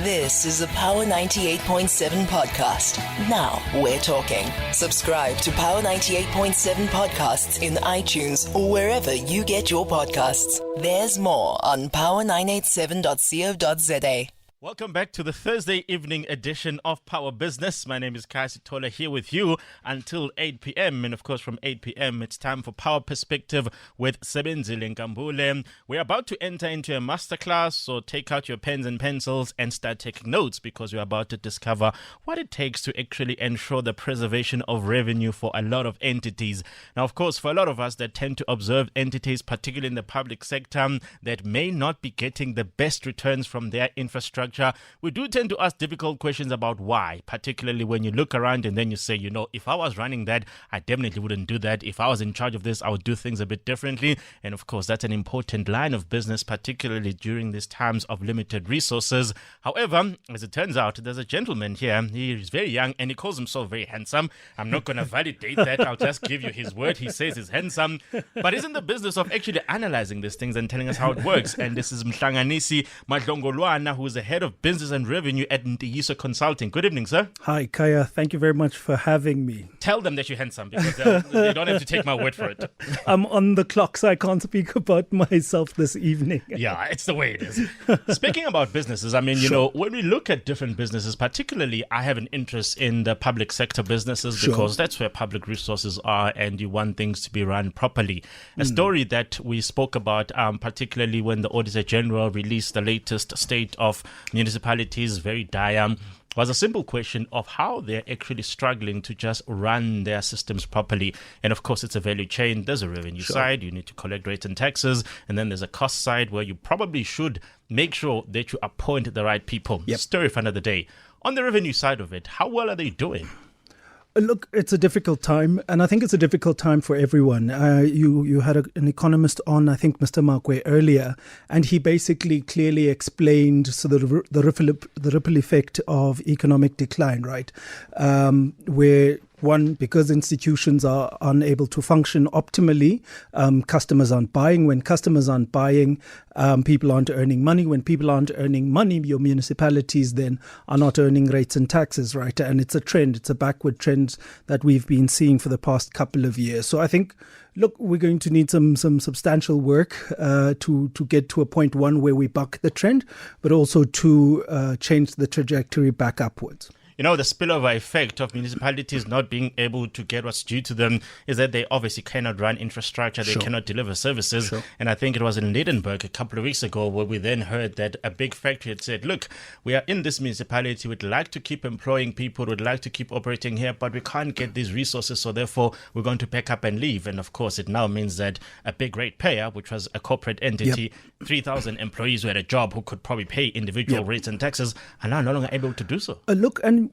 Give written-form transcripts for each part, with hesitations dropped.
This is a Power 98.7 podcast. Now we're talking. Subscribe to Power 98.7 podcasts in iTunes or wherever you get your podcasts. There's more on power987.co.za. Welcome back to the Thursday evening edition of Power Business. My name is Kai Sitola here with you until 8 p.m. And of course, from 8 p.m., it's time for Power Perspective with Sebenzile Nkambule. We're about to enter into a masterclass, so take out your pens and pencils and start taking notes because we're about to discover what it takes to actually ensure the preservation of revenue for a lot of entities. Now, of course, for a lot of us that tend to observe entities, particularly in the public sector, that may not be getting the best returns from their infrastructure, we do tend to ask difficult questions about why, particularly when you look around and then you say, you know, if I was running that, I definitely wouldn't do that. If I was in charge of this, I would do things a bit differently. And of course, that's an important line of business, particularly during these times of limited resources. However, as it turns out, there's a gentleman here. He is very young and he calls himself very handsome. I'm not going to validate that. I'll just give you his word. He says he's handsome, but he's in the business of actually analyzing these things and telling us how it works. And this is Mhlanganisi Madlongolwana, who is the head of Business and Revenue at Ntiyiso Consulting. Good evening, sir. Hi, Kaya. Thank you very much for having me. Tell them that you're handsome because they don't have to take my word for it. I'm on the clock, so I can't speak about myself this evening. Yeah, it's the way it is. Speaking about businesses, I mean, you know, when we look at different businesses, particularly I have an interest in the public sector businesses because that's where public resources are and you want things to be run properly. A story that we spoke about, particularly when the Auditor General released the latest state of municipalities, very dire, was a simple question of how they're actually struggling to just run their systems properly. And of course, it's a value chain. There's a revenue side. You need to collect rates and taxes. And then there's a cost side where you probably should make sure that you appoint the right people. Story for another day. On the revenue side of it, how well are they doing? Look, it's a difficult time, and I think it's a difficult time for everyone. You had an economist on, I think, Mr. Makwe earlier, and he basically clearly explained the ripple effect of economic decline, right? Where one, because institutions are unable to function optimally, customers aren't buying. When customers aren't buying, people aren't earning money. When people aren't earning money, your municipalities then are not earning rates and taxes, right? And it's a trend. It's a backward trend that we've been seeing for the past couple of years. So I think, look, we're going to need some substantial work to get to a point, one, where we buck the trend, but also to change the trajectory back upwards. You know, the spillover effect of municipalities not being able to get what's due to them is that they obviously cannot run infrastructure, they cannot deliver services. And I think it was in Lydenburg a couple of weeks ago where we then heard that a big factory had said, look, we are in this municipality, we'd like to keep employing people, we'd like to keep operating here, but we can't get these resources, so therefore we're going to pack up and leave. And of course, it now means that a big rate payer, which was a corporate entity, 3,000 employees who had a job who could probably pay individual rates and taxes, are now no longer able to do so. Look, and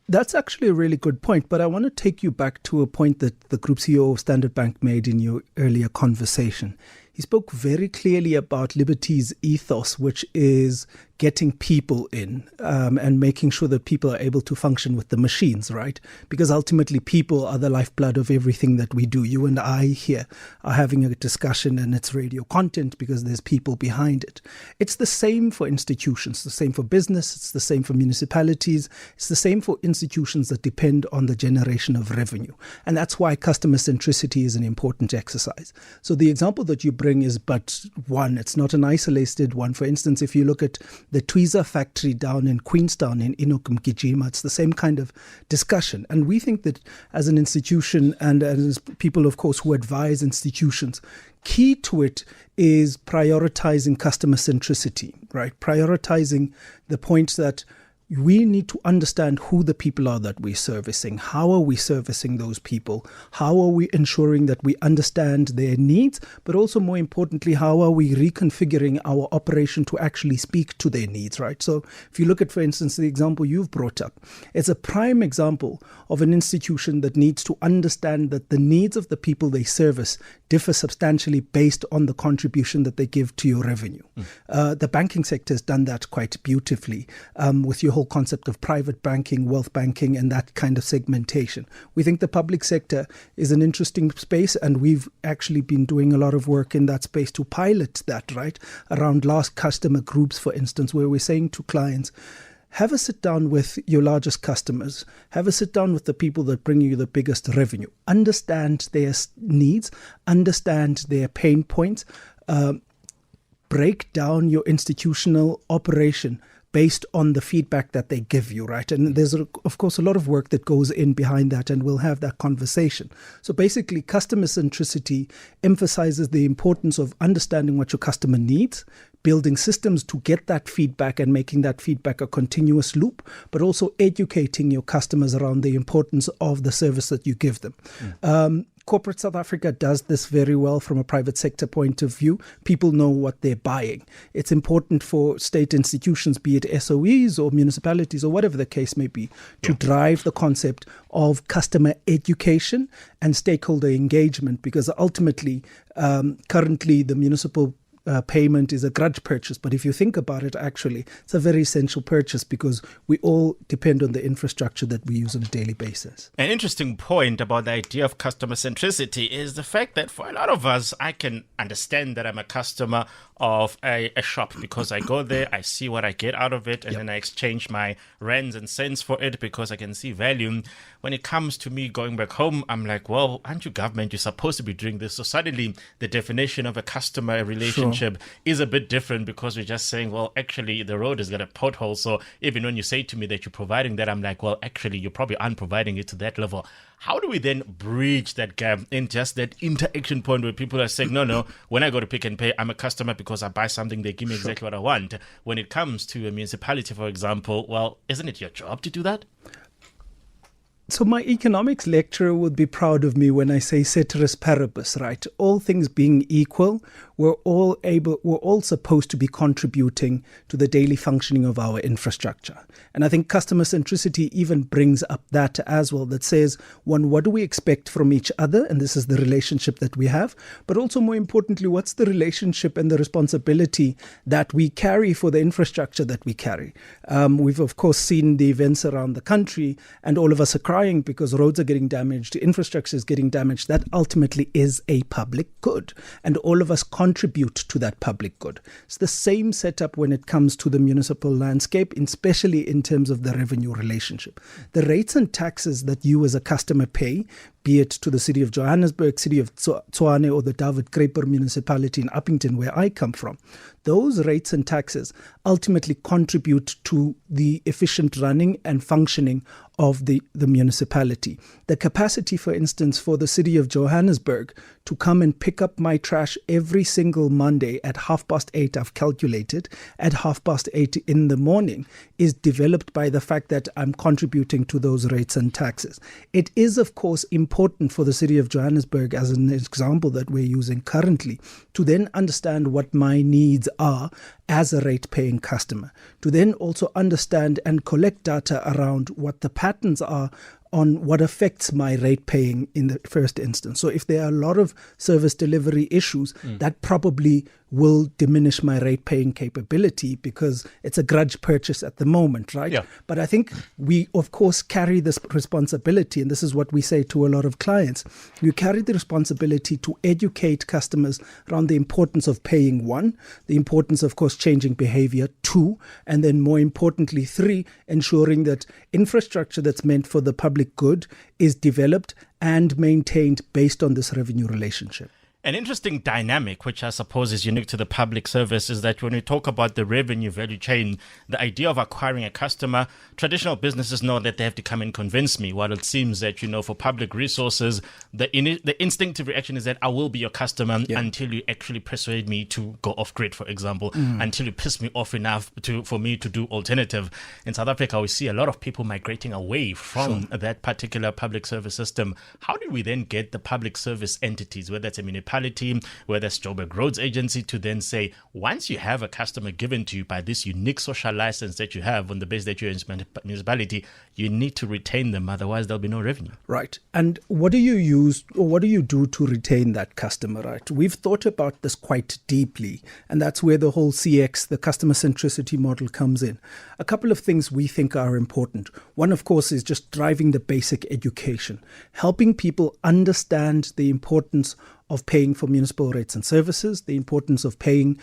that's actually a really good point, but I want to take you back to a point that the Group CEO of Standard Bank made in your earlier conversation. He spoke very clearly about Liberty's ethos, which is getting people in and making sure that people are able to function with the machines, right? Because ultimately people are the lifeblood of everything that we do. You and I here are having a discussion and it's radio content because there's people behind it. It's the same for institutions, the same for business, it's the same for municipalities, it's the same for institutions that depend on the generation of revenue. And that's why customer centricity is an important exercise. So the example that you bring is but one. It's not an isolated one. For instance, if you look at the Tweezer factory down in Queenstown in Inokumgijima, it's the same kind of discussion. And we think that as an institution and as people, of course, who advise institutions, key to it is prioritizing customer centricity, right? Prioritizing the point that we need to understand who the people are that we're servicing. How are we servicing those people? How are we ensuring that we understand their needs? But also, more importantly, how are we reconfiguring our operation to actually speak to their needs, right? So if you look at, for instance, the example you've brought up, it's a prime example of an institution that needs to understand that the needs of the people they service differ substantially based on the contribution that they give to your revenue. The banking sector has done that quite beautifully with your whole concept of private banking, wealth banking, and that kind of segmentation. We think the public sector is an interesting space, and we've actually been doing a lot of work in that space to pilot that, right? Around last customer groups, for instance, where we're saying to clients, have a sit down with your largest customers, have a sit down with the people that bring you the biggest revenue, understand their needs, understand their pain points, break down your institutional operation based on the feedback that they give you, right? And there's, of course, a lot of work that goes in behind that, and we'll have that conversation. So basically, customer centricity emphasizes the importance of understanding what your customer needs, building systems to get that feedback and making that feedback a continuous loop, but also educating your customers around the importance of the service that you give them. Corporate South Africa does this very well from a private sector point of view. People know what they're buying. It's important for state institutions, be it SOEs or municipalities or whatever the case may be, to drive the concept of customer education and stakeholder engagement, because ultimately, currently the municipal payment is a grudge purchase. But if you think about it, actually, it's a very essential purchase because we all depend on the infrastructure that we use on a daily basis. An interesting point about the idea of customer centricity is the fact that for a lot of us, I can understand that I'm a customer of a shop because I go there, I see what I get out of it, and then I exchange my rands and cents for it because I can see value. When it comes to me going back home, I'm like, well, aren't you government? You're supposed to be doing this. So suddenly the definition of a customer relationship is a bit different because we're just saying, well, actually the road has got a pothole. So even when you say to me that you're providing that, I'm like, well, actually you probably aren't providing it to that level. How do we then bridge that gap in just that interaction point where people are saying, no, when I go to Pick and Pay, I'm a customer because I buy something, they give me exactly what I want. When it comes to a municipality, for example, well, isn't it your job to do that? So my economics lecturer would be proud of me when I say ceteris paribus, right? All things being equal, we're all supposed to be contributing to the daily functioning of our infrastructure. And I think customer centricity even brings up that as well, that says, one, what do we expect from each other? And this is the relationship that we have. But also more importantly, what's the relationship and the responsibility that we carry for the infrastructure that we carry? We've, of course, seen the events around the country, and all of us are crying because roads are getting damaged, infrastructure is getting damaged. That ultimately is a public good. And all of us contribute to that public good. It's the same setup when it comes to the municipal landscape, especially in terms of the revenue relationship. The rates and taxes that you as a customer pay, be it to the city of Johannesburg, city of Tshwane, or the David Kruger municipality in Uppington, where I come from, those rates and taxes ultimately contribute to the efficient running and functioning of the municipality. The capacity, for instance, for the city of Johannesburg to come and pick up my trash every single Monday at 8:30, I've calculated, at 8:30 in the morning, is developed by the fact that I'm contributing to those rates and taxes. It is, of course, important for the city of Johannesburg, as an example that we're using currently, to then understand what my needs are as a rate-paying customer, to then also understand and collect data around what the patterns are on what affects my rate paying in the first instance. So if there are a lot of service delivery issues, that probably will diminish my rate paying capability because it's a grudge purchase at the moment, right? Yeah. But I think we, of course, carry this responsibility, and this is what we say to a lot of clients. You carry the responsibility to educate customers around the importance of paying, one, the importance, of course, changing behavior, two, and then more importantly, three, ensuring that infrastructure that's meant for the public good is developed and maintained based on this revenue relationship. An interesting dynamic, which I suppose is unique to the public service, is that when we talk about the revenue value chain, the idea of acquiring a customer, traditional businesses know that they have to come and convince me. While it seems that, for public resources, the instinctive reaction is that I will be your customer until you actually persuade me to go off grid, for example, until you piss me off enough for me to do alternative. In South Africa, we see a lot of people migrating away from that particular public service system. How do we then get the public service entities, whether it's a municipality, whether it's Joburg Roads Agency, to then say, once you have a customer given to you by this unique social license that you have on the base that you're in municipality, you need to retain them, otherwise there'll be no revenue. Right. And what do you use, or what do you do to retain that customer, right? We've thought about this quite deeply, and that's where the whole CX, the customer centricity model, comes in. A couple of things we think are important. One, of course, is just driving the basic education, helping people understand the importance of paying for municipal rates and services, the importance of paying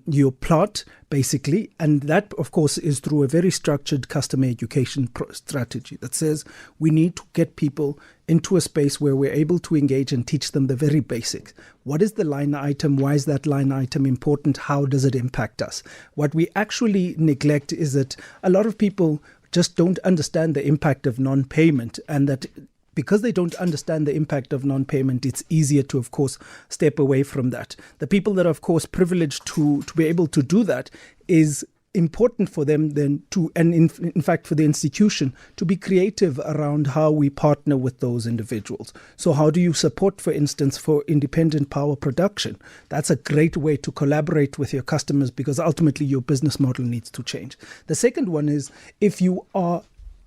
your plot, basically. And that, of course, is through a very structured customer education strategy that says we need to get people into a space where we're able to engage and teach them the very basics. What is the line item? Why is that line item important? How does it impact us? What we actually neglect is that a lot of people just don't understand the impact of non-payment, and that because they don't understand the impact of non-payment, it's easier to, of course, step away from that. The people that are, of course, privileged to be able to do that is important for them then to, and in fact for the institution, to be creative around how we partner with those individuals. So how do you support, for instance, for independent power production? That's a great way to collaborate with your customers, because ultimately your business model needs to change. The second one is, if you are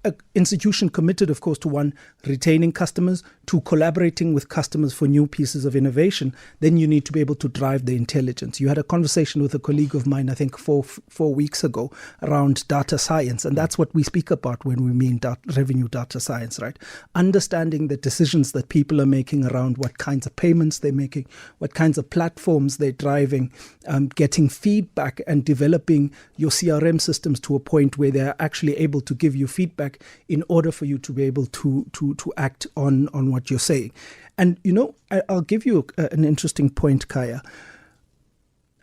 an institution committed, of course, to one, retaining customers, to collaborating with customers for new pieces of innovation, then you need to be able to drive the intelligence. You had a conversation with a colleague of mine, I think 4 weeks ago, around data science. And that's what we speak about when we mean revenue data science, right? Understanding the decisions that people are making around what kinds of payments they're making, what kinds of platforms they're driving, getting feedback and developing your CRM systems to a point where they're actually able to give you feedback in order for you to be able to act on what you're saying. And, I'll give you an interesting point, Kaya.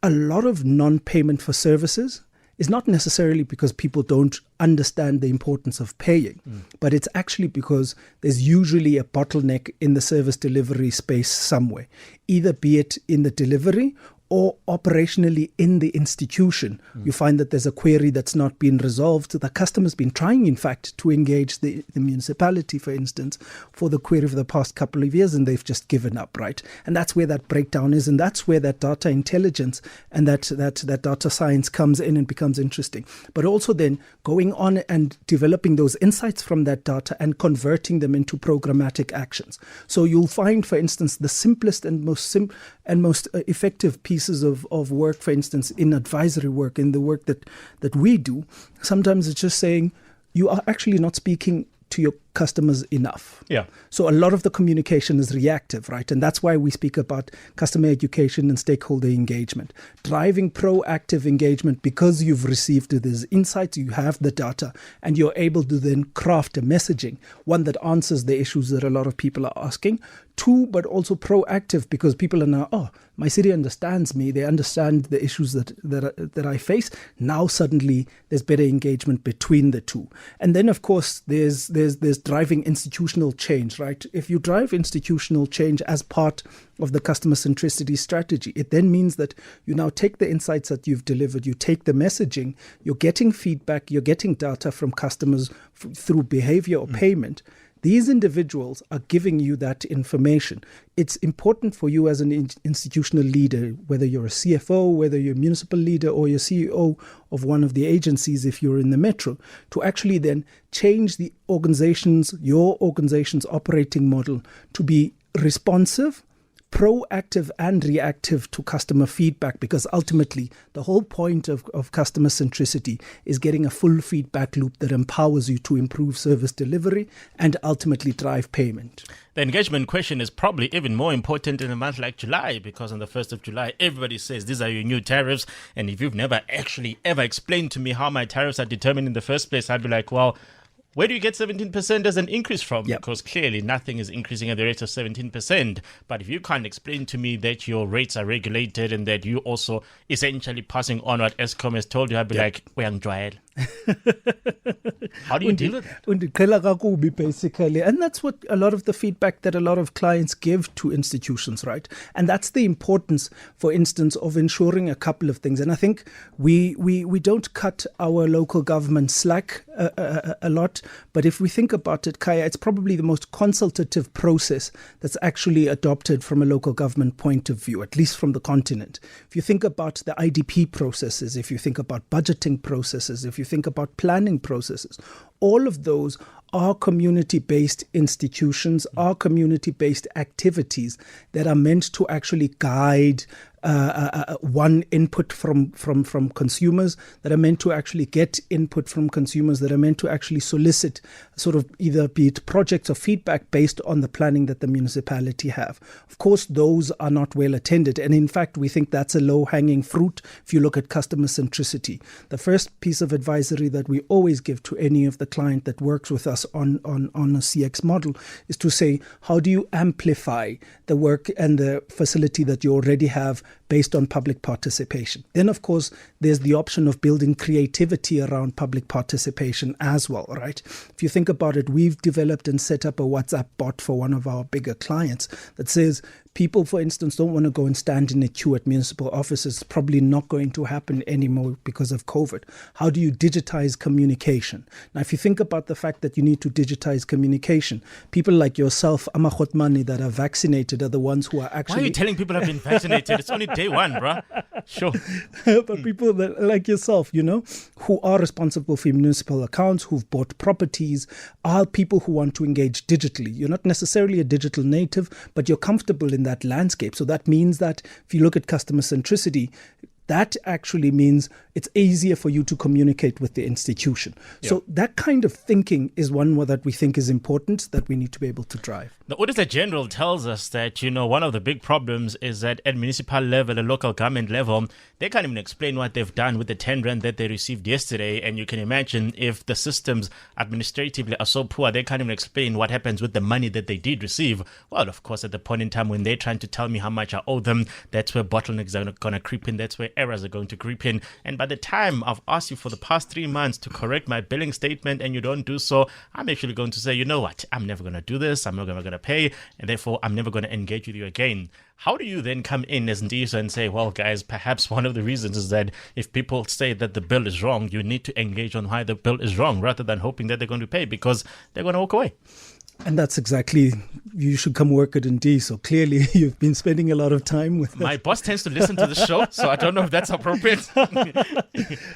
A lot of non-payment for services is not necessarily because people don't understand the importance of paying, but it's actually because there's usually a bottleneck in the service delivery space somewhere, either be it in the delivery or operationally in the institution. You find that there's a query that's not been resolved. The customer's been trying, in fact, to engage the municipality, for instance, for the query for the past couple of years, and they've just given up, right? And that's where that breakdown is, and that's where that data intelligence and that data science comes in and becomes interesting. But also then going on and developing those insights from that data and converting them into programmatic actions. So you'll find, for instance, the simplest and most effective pieces of work, for instance, in advisory work, in the work that we do, sometimes it's just saying you are actually not speaking to your customers enough. Yeah. So a lot of the communication is reactive, right? And that's why we speak about customer education and stakeholder engagement. Driving proactive engagement because you've received these insights, you have the data, and you're able to then craft a messaging, one that answers the issues that a lot of people are asking. Two, but also proactive, because people are now, my city understands me. They understand the issues that I face. Now suddenly there's better engagement between the two. And then, of course, there's driving institutional change, right? If you drive institutional change as part of the customer centricity strategy, it then means that you now take the insights that you've delivered, you take the messaging, you're getting feedback, you're getting data from customers through behavior or payment. These individuals are giving you that information. It's important for you as an institutional leader, whether you're a CFO, whether you're a municipal leader, or you're CEO of one of the agencies, if you're in the metro, to actually then change your organization's operating model to be responsive, proactive and reactive to customer feedback, because ultimately the whole point of customer centricity is getting a full feedback loop that empowers you to improve service delivery and ultimately drive payment. The engagement question is probably even more important in a month like July, because on the 1st of July, everybody says these are your new tariffs. And if you've never actually ever explained to me how my tariffs are determined in the first place, I'd be like, well, where do you get 17% as an increase from? Yep. Because clearly nothing is increasing at the rate of 17%. But if you can't explain to me that your rates are regulated and that you also essentially passing on what Eskom has told you, I'd be like, uyangijwayela. How do you deal with that? Basically. And that's what a lot of the feedback that a lot of clients give to institutions, right? And that's the importance, for instance, of ensuring a couple of things. And I think we don't cut our local government slack a lot. But if we think about it, Kaya, it's probably the most consultative process that's actually adopted from a local government point of view, at least from the continent. If you think about the IDP processes, if you think about budgeting processes, if you think about planning processes, all of those are community-based institutions, are community-based activities that are meant to actually guide one input from consumers, that are meant to actually get input from consumers, that are meant to actually solicit sort of either be it projects or feedback based on the planning that the municipality have. Of course, those are not well attended. And in fact, we think that's a low-hanging fruit if you look at customer centricity. The first piece of advisory that we always give to any of the client that works with us on a CX model is to say, how do you amplify the work and the facility that you already have based on public participation? Then, of course, there's the option of building creativity around public participation as well, right? If you think about it, we've developed and set up a WhatsApp bot for one of our bigger clients that says, people, for instance, don't want to go and stand in a queue at municipal offices. It's probably not going to happen anymore because of COVID. How do you digitize communication? Now, if you think about the fact that you need to digitize communication, people like yourself, Amakhotmani, that are vaccinated are the ones who are actually... Why are you telling people I've been vaccinated? It's only day one, bro. Sure. But people that, like yourself, who are responsible for municipal accounts, who've bought properties, are people who want to engage digitally. You're not necessarily a digital native, but you're comfortable in that landscape. So that means that if you look at customer centricity, that actually means it's easier for you to communicate with the institution. Yep. So that kind of thinking is one that we think is important, that we need to be able to drive. The Auditor General tells us that, one of the big problems is that at municipal level and local government level, they can't even explain what they've done with the 10 rand that they received yesterday. And you can imagine if the systems administratively are so poor, they can't even explain what happens with the money that they did receive. Well, of course, at the point in time when they're trying to tell me how much I owe them, that's where bottlenecks are going to creep in. That's where errors are going to creep in. And by the time I've asked you for the past 3 months to correct my billing statement and you don't do so, I'm actually going to say, you know what, I'm never going to do this. I'm not going to pay, and therefore I'm never going to engage with you again. How do you then come in as Ntiyiso and say, well, guys, perhaps one of the reasons is that if people say that the bill is wrong, you need to engage on why the bill is wrong rather than hoping that they're going to pay because they're going to walk away? And that's exactly, you should come work at Ntiyiso. So clearly you've been spending a lot of time with my boss tends to listen to the show, so I don't know if that's appropriate.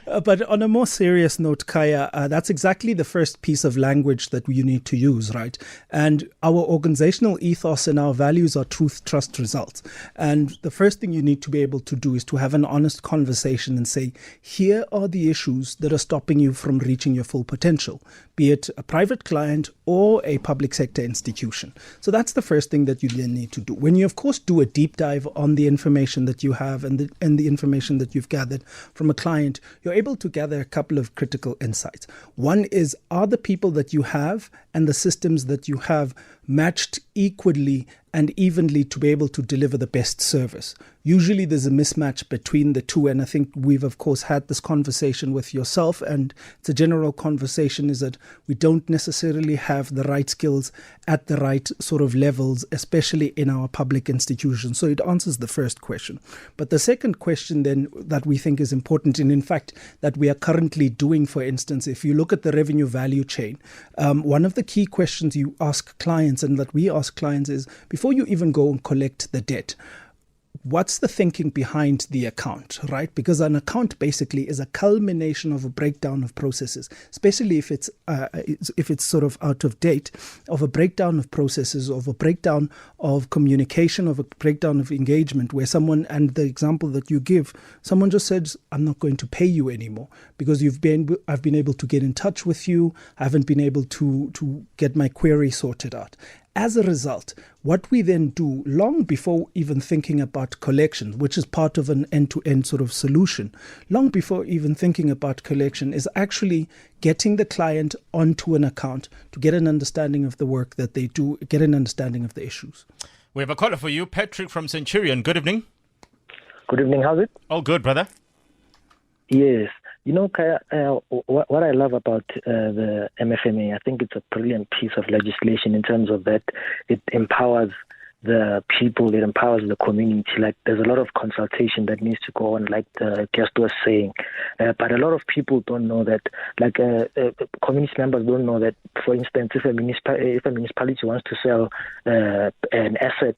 But on a more serious note, Kaya, that's exactly the first piece of language that you need to use, right? And our organizational ethos and our values are truth, trust, results. And the first thing you need to be able to do is to have an honest conversation and say, here are the issues that are stopping you from reaching your full potential, be it a private client or a public sector institution. So that's the first thing that you then need to do. When you, of course, do a deep dive on the information that you have and the information that you've gathered from a client, you're able to gather a couple of critical insights. One is, are the people that you have and the systems that you have matched equally and evenly to be able to deliver the best service? Usually there's a mismatch between the two, and I think we've of course had this conversation with yourself, and it's a general conversation, is that we don't necessarily have the right skills at the right sort of levels, especially in our public institutions. So it answers the first question. But the second question then that we think is important, and in fact that we are currently doing, for instance, if you look at the revenue value chain, one of the key questions you ask clients and that we ask clients is, before you even go and collect the debt, what's the thinking behind the account, right? Because an account basically is a culmination of a breakdown of processes, especially if it's sort of out of date, of a breakdown of processes, of a breakdown of communication, of a breakdown of engagement, where someone, and the example that you give, someone just says, I'm not going to pay you anymore because I've been able to get in touch with you, I haven't been able to get my query sorted out. As a result, what we then do, long before even thinking about collection, which is part of an end-to-end sort of solution, long before even thinking about collection, is actually getting the client onto an account to get an understanding of the work that they do, get an understanding of the issues. We have a caller for you, Patrick from Centurion. Good evening. Good evening. How's it? All good, brother. Yes. Kaya, what I love about the MFMA, I think it's a brilliant piece of legislation in terms of that it empowers the people, it empowers the community. Like, there's a lot of consultation that needs to go on, like the guest was saying. But a lot of people don't know that, like community members don't know that, for instance, if a municipality wants to sell an asset,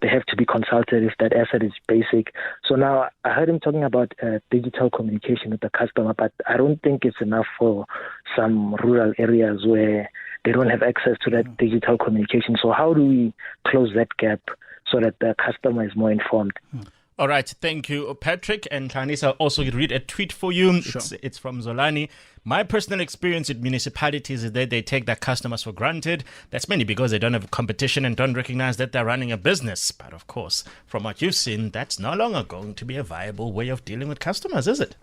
they have to be consulted if that asset is basic. So now I heard him talking about digital communication with the customer, but I don't think it's enough for some rural areas where they don't have access to that digital communication. So how do we close that gap so that the customer is more informed? All right, thank you, Patrick. And Chinese, I'll also read a tweet for you. Sure. It's from Zolani. My personal experience with municipalities is that they take their customers for granted. That's mainly because they don't have competition and don't recognize that they're running a business. But of course, from what you've seen, that's no longer going to be a viable way of dealing with customers, is it?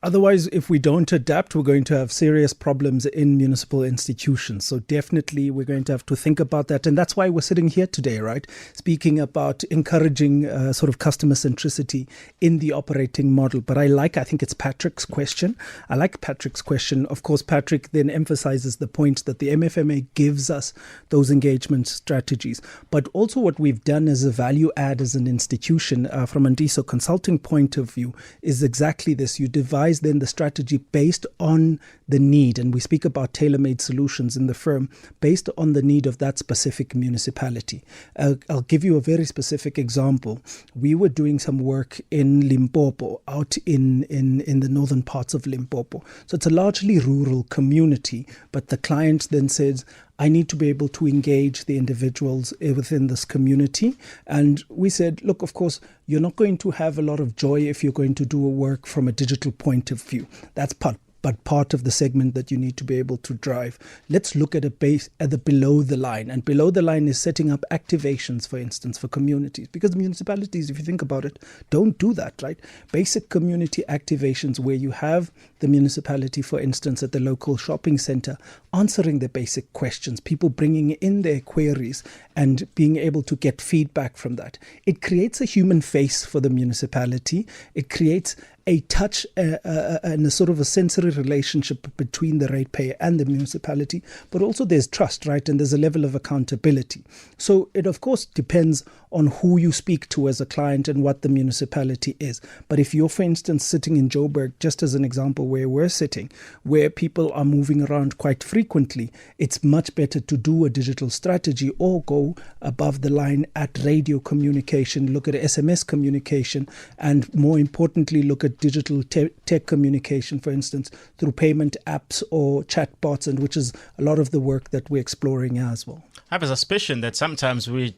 Otherwise, if we don't adapt, we're going to have serious problems in municipal institutions. So definitely we're going to have to think about that. And that's why we're sitting here today, right? Speaking about encouraging sort of customer centricity in the operating model. But I think it's Patrick's question. I like Patrick's question. Of course, Patrick then emphasizes the point that the MFMA gives us those engagement strategies. But also what we've done as a value add as an institution from a Ntiyiso Consulting point of view is exactly this. You devise then the strategy based on the need, and we speak about tailor-made solutions in the firm based on the need of that specific municipality. I'll give you a very specific example. We were doing some work in Limpopo, out in the northern parts of Limpopo. So it's a largely rural community, but the client then says, I need to be able to engage the individuals within this community. And we said, look, of course, you're not going to have a lot of joy if you're going to do a work from a digital point of view. That's part of the segment that you need to be able to drive. Let's look at the below the line. And below the line is setting up activations, for instance, for communities. Because municipalities, if you think about it, don't do that, right? Basic community activations where you have the municipality, for instance, at the local shopping center, answering the basic questions, people bringing in their queries and being able to get feedback from that. It creates a human face for the municipality. It creates a touch and a sort of a sensory relationship between the ratepayer and the municipality, but also there's trust, right? And there's a level of accountability. So it, of course, depends on who you speak to as a client and what the municipality is. But if you're, for instance, sitting in Joburg, just as an example where we're sitting, where people are moving around quite frequently, it's much better to do a digital strategy or go above the line at radio communication, look at SMS communication, and more importantly, look at digital tech communication, for instance, through payment apps or chatbots, and which is a lot of the work that we're exploring as well. I have a suspicion that sometimes we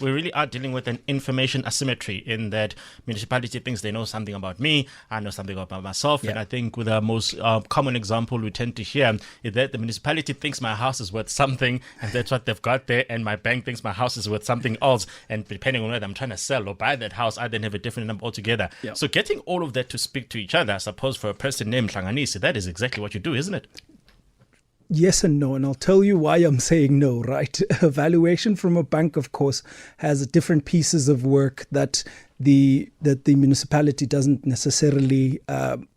really are dealing with an information asymmetry in that municipality thinks they know something about me, I know something about myself, and I think with the most common example we tend to hear is that the municipality thinks my house is worth something, and that's what they've got there, and my bank thinks my house is worth something else, and depending on whether I'm trying to sell or buy that house, I then have a different number altogether. Yep. So getting all of that to speak to each other, I suppose for a person named Hlanganisi, that is exactly what you do, isn't it? Yes and no, and I'll tell you why I'm saying no, right? Valuation from a bank, of course, has different pieces of work that the municipality doesn't necessarily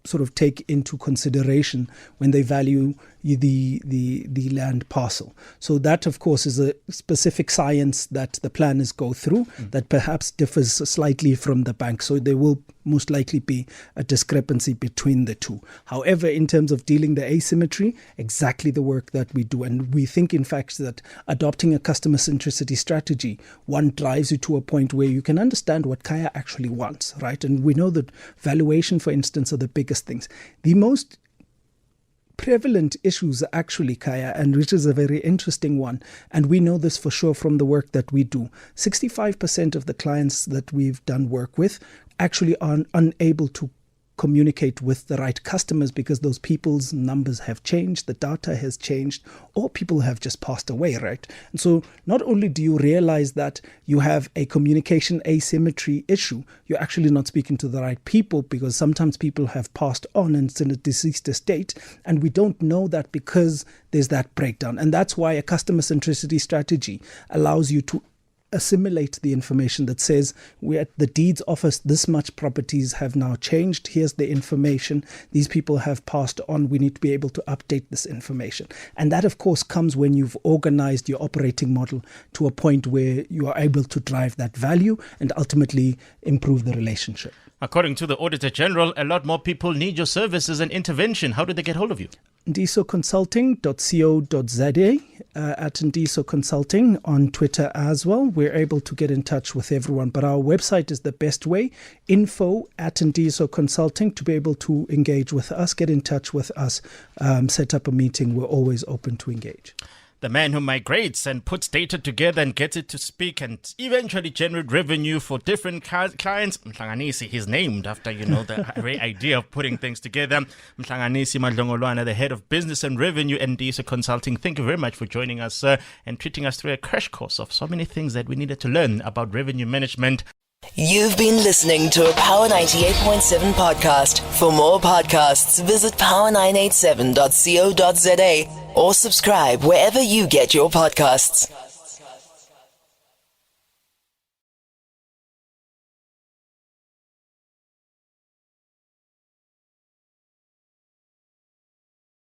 sort of take into consideration when they value the land parcel. So that, of course, is a specific science that the planners go through that perhaps differs slightly from the bank. So there will most likely be a discrepancy between the two. However, in terms of dealing the asymmetry, exactly the work that we do. And we think, in fact, that adopting a customer centricity strategy, one drives you to a point where you can understand what Kaya actually wants, right? And we know that valuation, for instance, are the biggest things. The most prevalent issues are actually, Kaya, and which is a very interesting one. And we know this for sure from the work that we do. 65% of the clients that we've done work with actually are unable to communicate with the right customers because those people's numbers have changed, the data has changed, or people have just passed away, right? And so not only do you realize that you have a communication asymmetry issue, you're actually not speaking to the right people because sometimes people have passed on and it's in a deceased estate, and we don't know that because there's that breakdown. And that's why a customer centricity strategy allows you to assimilate the information that says we're at the deeds office, this much properties have now changed, here's the information, these people have passed on, we need to be able to update this information. And that, of course, comes when you've organized your operating model to a point where you are able to drive that value and ultimately improve the relationship. According to the Auditor General, a lot more people need your services and intervention. How do they get hold of you? ntiyisoconsulting.co.za, at Ntiyiso Consulting on Twitter as well. We're able to get in touch with everyone, but our website is the best way, info@Ntiyiso Consulting, to be able to engage with us, get in touch with us, set up a meeting. We're always open to engage. the man who migrates and puts data together and gets it to speak and eventually generate revenue for different clients. Mhlanganisi, he's named after, the very idea of putting things together. Mhlanganisi Madlongolwana, the head of business and revenue at Ntiyiso Consulting. Thank you very much for joining us, sir, and treating us through a crash course of so many things that we needed to learn about revenue management. You've been listening to a Power 98.7 podcast. For more podcasts, visit power987.co.za or subscribe wherever you get your podcasts.